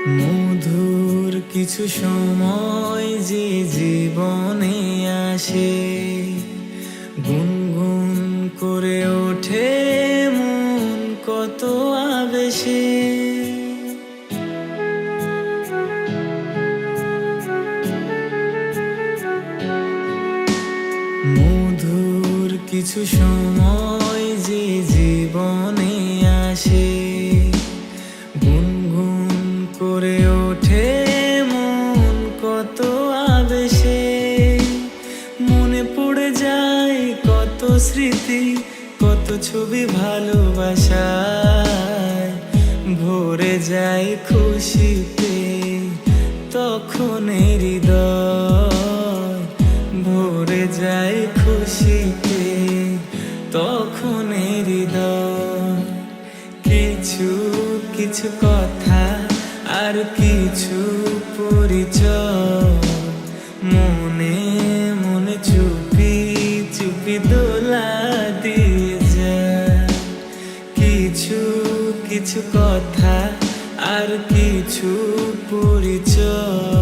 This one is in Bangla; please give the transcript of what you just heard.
মধুর কিছু সময় যে জীবনে আসে, গুনগুন করে ওঠে মন কত আবেশে। মধুর কিছু সময় যে জীবনে আসে, গুনগুন করে ওঠে মন কত আবেশে। মনে পড়ে যায় কত স্মৃতি, কত ছবি ভালোবাসায়, ভরে যায় খুশিতে তখন হৃদয়, ভরে যায় খুশিতে তখন হৃদয়। কিছু কিছু কথা আর কিছু পরিচয়, মনে মনে চুপি চুপি দোলা দিয়ে যায়। কিছু কিছু কথা আর কিছু পরিচয়।